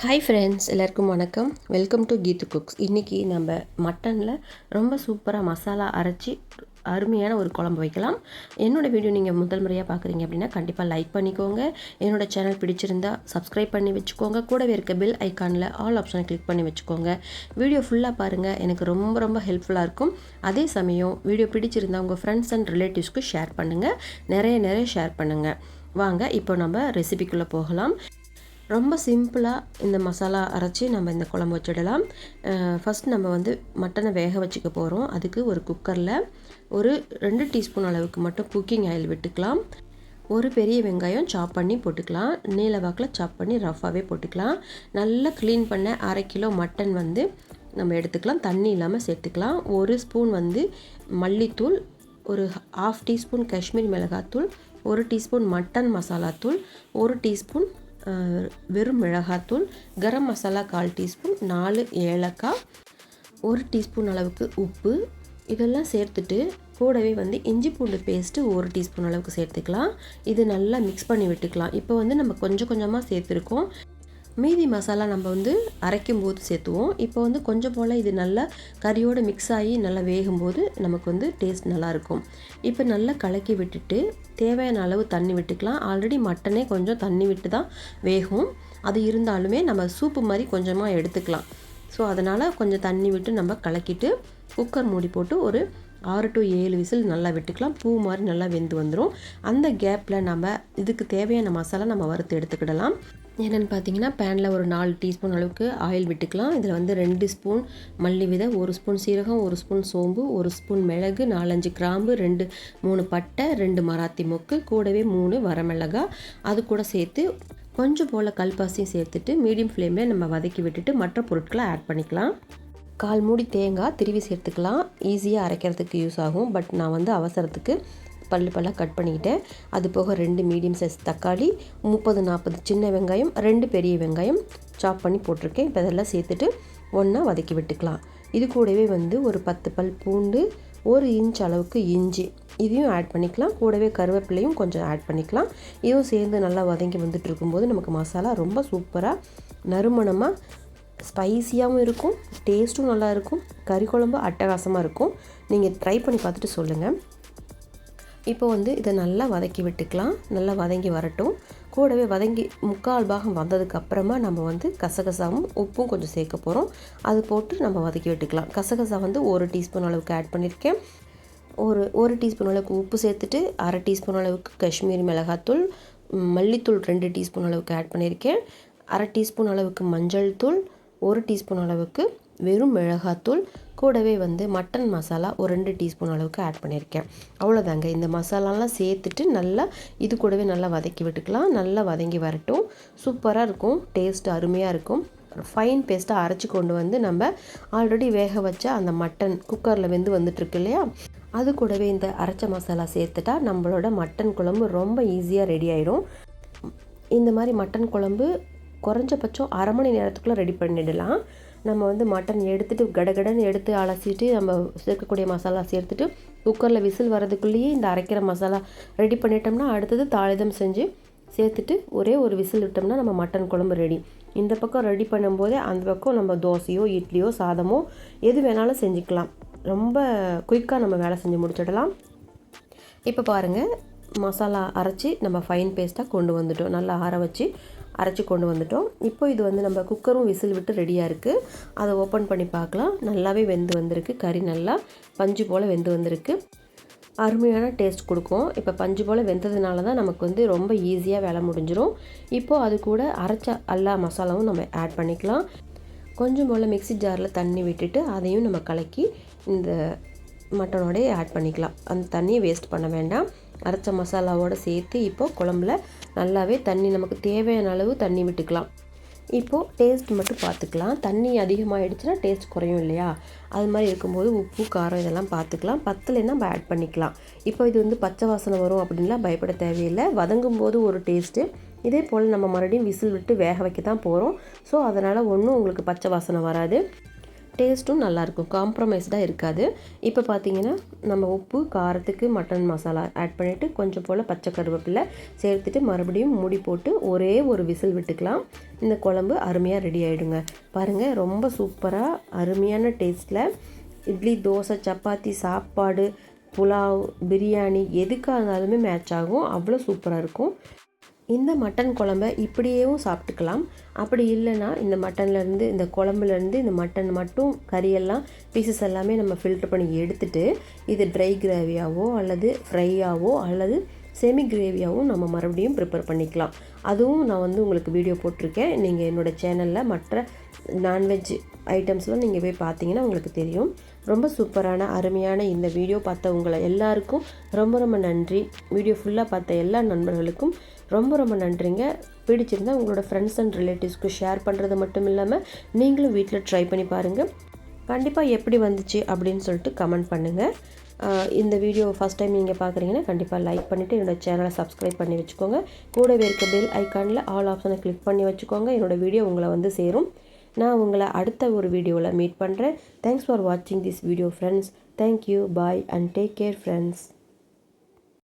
Hi friends, எல்லாருக்கும் வணக்கம். Welcome to Keethu cooks. இன்றைக்கி நம்ம மட்டனில் ரொம்ப சூப்பராக மசாலா அரைச்சி அருமையான ஒரு குழம்பு வைக்கலாம். என்னோடய வீடியோ நீங்கள் முதல் முறையாக பார்க்குறீங்க அப்படின்னா கண்டிப்பாக லைக் பண்ணிக்கோங்க. என்னோடய சேனல் பிடிச்சிருந்தா சப்ஸ்கிரைப் பண்ணி வச்சுக்கோங்க. கூடவே இருக்க பெல் ஐக்கானில் ஆல் ஆப்ஷனை கிளிக் பண்ணி வச்சுக்கோங்க. வீடியோ ஃபுல்லாக பாருங்கள், எனக்கு ரொம்ப ஹெல்ப்ஃபுல்லாக இருக்கும். அதே சமயம் வீடியோ பிடிச்சிருந்தா உங்கள் ஃப்ரெண்ட்ஸ் அண்ட் ரிலேட்டிவ்ஸ்க்கு ஷேர் பண்ணுங்கள். நிறைய ஷேர் பண்ணுங்கள். வாங்க இப்போ நம்ம ரெசிபிக்குள்ளே போகலாம். ரொம்ப சிம்பிளாக இந்த மசாலா அரைச்சி நம்ம இந்த குழம்பு வச்சிடலாம். ஃபஸ்ட் நம்ம மட்டனை வேக வச்சுக்க போகிறோம். அதுக்கு ஒரு குக்கரில் ஒரு 2 டீஸ்பூன் அளவுக்கு மட்டும் குக்கிங் ஆயில் விட்டுக்கலாம். ஒரு பெரிய வெங்காயம் சாப் பண்ணி போட்டுக்கலாம். நீல வாக்கில் சாப் பண்ணி ரஃபாகவே போட்டுக்கலாம். நல்லா க்ளீன் பண்ண 1/2 கிலோ மட்டன் நம்ம எடுத்துக்கலாம். தண்ணி இல்லாமல் சேர்த்துக்கலாம். 1 ஸ்பூன் மல்லித்தூள், ஒரு 1/2 டீஸ்பூன் காஷ்மீரி மிளகாத்தூள், 1 டீஸ்பூன் மட்டன் மசாலாத்தூள், 1 டீஸ்பூன் வெறும் மிளகாத்தூள், கரம் மசாலா 1/4 டீஸ்பூன், 4 ஏலக்காய், 1 டீஸ்பூன் அளவுக்கு உப்பு, இதெல்லாம் சேர்த்துட்டு கூடவே இஞ்சி பூண்டு பேஸ்ட்டு 1 டீஸ்பூன் அளவுக்கு சேர்த்துக்கலாம். இது நல்லா மிக்ஸ் பண்ணி விட்டுக்கலாம். இப்போ நம்ம கொஞ்சமாக சேர்த்துருக்கோம். மீதி மசாலா நம்ம அரைக்கும் போது சேர்த்துவோம். இப்போ கொஞ்சம் போல் இது நல்லா கறியோடு மிக்ஸ் ஆகி நல்லா வேகும்போது நமக்கு டேஸ்ட் நல்லாயிருக்கும். இப்போ நல்லா கலக்கி விட்டுட்டு தேவையான அளவு தண்ணி விட்டுக்கலாம். ஆல்ரெடி மட்டனே கொஞ்சம் தண்ணி விட்டு தான் வேகும். அது இருந்தாலுமே நம்ம சூப்பு மாதிரி கொஞ்சமாக எடுத்துக்கலாம். ஸோ அதனால் கொஞ்சம் தண்ணி விட்டு நம்ம கலக்கிட்டு குக்கர் மூடி போட்டு ஒரு 6 to 7 விசில் நல்லா விட்டுக்கலாம். பூ மாதிரி நல்லா வெந்து வந்துடும். அந்த கேப்பில் நம்ம இதுக்கு தேவையான மசாலா நம்ம வறுத்து எடுத்துக்கிடலாம். என்னென்னு பார்த்தீங்கன்னா, பேனில் ஒரு 4 டீஸ்பூன் அளவுக்கு ஆயில் விட்டுக்கலாம். இதில் 2 ஸ்பூன் மல்லி விதை, 1 ஸ்பூன் சீரகம், 1 ஸ்பூன் சோம்பு, 1 ஸ்பூன் மிளகு, 4-5 கிராம்பு, 2-3 பட்டை, 2 மராத்தி மொக்கு, கூடவே 3 வரமிளகாய், அது கூட சேர்த்து கொஞ்சம் போல் கல்பாசியும் சேர்த்துட்டு மீடியம் ஃப்ளேமில் நம்ம வதக்கி விட்டுட்டு மற்ற பொருட்களை ஆட் பண்ணிக்கலாம். 1/4 மூடி தேங்காய் திருவி சேர்த்துக்கலாம். ஈஸியாக அரைக்கிறதுக்கு யூஸ் ஆகும். பட் நான் அவசரத்துக்கு பல்லாக கட் பண்ணிக்கிட்டேன். அது போக 2 மீடியம் சைஸ் தக்காளி, 30-40 சின்ன வெங்காயம், 2 பெரிய வெங்காயம் சாப் பண்ணி போட்டிருக்கேன். இப்போ இதெல்லாம் சேர்த்துட்டு ஒன்றா வதக்கி விட்டுக்கலாம். இது கூடவே ஒரு 10 பல் பூண்டு, 1 இன்ச் அளவுக்கு இஞ்சி, இதையும் ஆட் பண்ணிக்கலாம். கூடவே கருவேப்பிலையும் கொஞ்சம் ஆட் பண்ணிக்கலாம். இதுவும் சேர்ந்து நல்லா வதங்கி வந்துட்டு இருக்கும்போது நமக்கு மசாலா ரொம்ப சூப்பராக நறுமணமாக ஸ்பைஸியாகவும் இருக்கும், டேஸ்ட்டும் நல்லா இருக்கும். கறி குழம்பு அட்டகாசமாக இருக்கும். நீங்கள் ட்ரை பண்ணி பார்த்துட்டு சொல்லுங்கள். இப்போ இதை நல்லா வதக்கி விட்டுக்கலாம். நல்லா வதங்கி வரட்டும். கூடவே வதங்கி 3/4 பாகம் வந்ததுக்கப்புறமா நம்ம கசகசாவும் உப்பும் கொஞ்சம் சேர்க்க போகிறோம். அது போட்டு நம்ம வதக்கி விட்டுக்கலாம். கசகசா 1 டீஸ்பூன் அளவுக்கு ஆட் பண்ணியிருக்கேன். ஒரு டீஸ்பூன் அளவுக்கு உப்பு சேர்த்துட்டு 1/2 டீஸ்பூன் அளவுக்கு காஷ்மீரி மிளகாத்தூள், மல்லித்தூள் 2 டீஸ்பூன் அளவுக்கு ஆட் பண்ணியிருக்கேன். 1/2 டீஸ்பூன் அளவுக்கு மஞ்சள் தூள், 1 டீஸ்பூன் அளவுக்கு வெறும் மிளகாத்தூள், கூடவே மட்டன் மசாலா ஒரு 2 டீஸ்பூன் அளவுக்கு ஆட் பண்ணியிருக்கேன். அவ்வளோதாங்க. இந்த மசாலாலாம் சேர்த்துட்டு நல்லா இது கூடவே நல்லா வதக்கி விட்டுக்கலாம். நல்லா வதங்கி வரட்டும். சூப்பராக இருக்கும். டேஸ்ட் அருமையாக இருக்கும். ஃபைன் பேஸ்ட்டாக அரைச்சி கொண்டு நம்ம ஆல்ரெடி வேக வச்ச அந்த மட்டன் குக்கரில் வந்துட்டுருக்கு இல்லையா, அது கூடவே இந்த அரைச்ச மசாலா சேர்த்துட்டா நம்மளோட மட்டன் குழம்பு ரொம்ப ஈஸியாக ரெடி ஆயிடும். இந்த மாதிரி மட்டன் குழம்பு குறைஞ்சபட்சம் 1/2 மணி நேரத்துக்குள்ளே ரெடி பண்ணிடலாம். நம்ம மட்டன் எடுத்துகிட்டு கடகடன்னு எடுத்து அலசிட்டு நம்ம சேர்க்கக்கூடிய மசாலா சேர்த்துட்டு குக்கரில் விசில் வரதுக்குள்ளேயே இந்த அரைக்கிற மசாலா ரெடி பண்ணிட்டோம்னா அடுத்தது தாளிதம் செஞ்சு சேர்த்துட்டு ஒரே ஒரு விசில் விட்டோம்னா நம்ம மட்டன் குழம்பு ரெடி. இந்த பக்கம் ரெடி பண்ணும்போதே அந்த பக்கம் நம்ம தோசையோ இட்லியோ சாதமோ எது வேணாலும் செஞ்சுக்கலாம். ரொம்ப குயிக்காக நம்ம வேலை செஞ்சு முடிச்சிடலாம். இப்போ பாருங்கள், மசாலா அரைச்சி நம்ம ஃபைன் பேஸ்ட்டாக கொண்டு வந்துட்டோம். நல்லா ஆற வச்சு அரைச்சி கொண்டு வந்துட்டோம். இப்போ இது நம்ம குக்கரும் விசில் விட்டு ரெடியாக இருக்குது. அதை ஓப்பன் பண்ணி பார்க்கலாம். நல்லாவே வெந்து வந்திருக்கு. கறி நல்லா பஞ்சு போல் வெந்து வந்திருக்கு. அருமையான டேஸ்ட் கொடுக்கும். இப்போ பஞ்சு போல் வெந்ததுனால தான் நமக்கு ரொம்ப ஈஸியாக வேலை முடிஞ்சிடும். இப்போது அது கூட அரைச்ச எல்லா மசாலாவும் நம்ம ஆட் பண்ணிக்கலாம். கொஞ்சம் போல் மிக்ஸி ஜாரில் தண்ணி விட்டுட்டு அதையும் நம்ம கலக்கி இந்த மட்டனோடய ஆட் பண்ணிக்கலாம். அந்த தண்ணியை வேஸ்ட் பண்ண வேண்டாம். அரைச்ச மசாலாவோடு சேர்த்து இப்போது குழம்புல நல்லாவே தண்ணி நமக்கு தேவையான அளவு தண்ணி விட்டுக்கலாம். இப்போது டேஸ்ட் மட்டும் பார்த்துக்கலாம். தண்ணி அதிகமாகிடுச்சுன்னா டேஸ்ட் குறையும் இல்லையா, அது மாதிரி இருக்கும்போது உப்பு காரம் இதெல்லாம் பார்த்துக்கலாம். பத்தலைன்னா நம்ம ஆட் பண்ணிக்கலாம். இப்போ இது பச்சை வாசனை வரும் அப்படின்லாம் பயப்பட தேவையில்லை. வதங்கும் போது ஒரு டேஸ்ட்டு. இதே போல் நம்ம மறுபடியும் விசில் விட்டு வேக வைக்க தான் போகிறோம். ஸோ அதனால் ஒன்றும் உங்களுக்கு பச்சை வாசனை வராது. டேஸ்ட்டும் நல்லாயிருக்கும், காம்ப்ரமைஸ்டாக இருக்காது. இப்போ பார்த்தீங்கன்னா நம்ம உப்பு காரத்துக்கு மட்டன் மசாலா ஆட் பண்ணிவிட்டு கொஞ்சம் போல் பச்சை கருவேப்பிலை சேர்த்துட்டு மறுபடியும் மூடி போட்டு ஒரே ஒரு விசில் விட்டுக்கலாம். இந்த குழம்பு அருமையாக ரெடி ஆகிடுங்க. பாருங்கள், ரொம்ப சூப்பராக அருமையான டேஸ்ட்டில் இட்லி, தோசை, சப்பாத்தி, சாப்பாடு, புலாவ், பிரியாணி எதுக்காக இருந்தாலுமே மேட்ச் ஆகும். அவ்வளோ சூப்பராக இருக்கும். இந்த மட்டன் குழம்ப இப்படியேவும் சாப்பிட்டுக்கலாம். அப்படி இல்லைன்னா இந்த மட்டன்லேருந்து இந்த குழம்புலேருந்து இந்த மட்டன் மட்டும் கறியெல்லாம் பீசஸ் எல்லாமே நம்ம ஃபில்டர் பண்ணி எடுத்துகிட்டு இது ட்ரை கிரேவியாவோ அல்லது ஃப்ரையாவோ அல்லது செமி கிரேவியாகவும் நம்ம மறுபடியும் ப்ரிப்பேர் பண்ணிக்கலாம். அதுவும் நான் உங்களுக்கு வீடியோ போட்டிருக்கேன். நீங்கள் என்னோடய சேனலில் மற்ற நான்வெஜ் ஐட்டம்ஸ்லாம் நீங்கள் போய் பார்த்தீங்கன்னா உங்களுக்கு தெரியும். ரொம்ப சூப்பரான அருமையான இந்த வீடியோ பார்த்த உங்களை எல்லாருக்கும் ரொம்ப ரொம்ப நன்றி. வீடியோ ஃபுல்லாக பார்த்த எல்லா நண்பர்களுக்கும் ரொம்ப ரொம்ப நன்றிங்க. பிடிச்சிருந்தால் உங்களோட ஃப்ரெண்ட்ஸ் அண்ட் ரிலேட்டிவ்ஸ்க்கு ஷேர் பண்ணுறது மட்டும் இல்லாமல் நீங்களும் வீட்டில் ட்ரை பண்ணி பாருங்கள். கண்டிப்பாக எப்படி வந்துச்சு அப்படின்னு சொல்லிட்டு கமெண்ட் பண்ணுங்கள். இந்த வீடியோ ஃபஸ்ட் டைம் நீங்கள் பார்க்குறீங்கன்னா கண்டிப்பாக லைக் பண்ணிவிட்டு என்னோடய சேனலை சப்ஸ்கிரைப் பண்ணி வச்சுக்கோங்க. கூடவே இருக்க பெல் ஐக்கானில் ஆல் ஆப்ஷனை கிளிக் பண்ணி வச்சுக்கோங்க. என்னோடய வீடியோ உங்களை சேரும். நான் உங்களை அடுத்த ஒரு வீடியோவில் மீட் பண்ணுறேன். தேங்க்ஸ் ஃபார் வாட்சிங் this video friends. Thank you, bye and take care friends.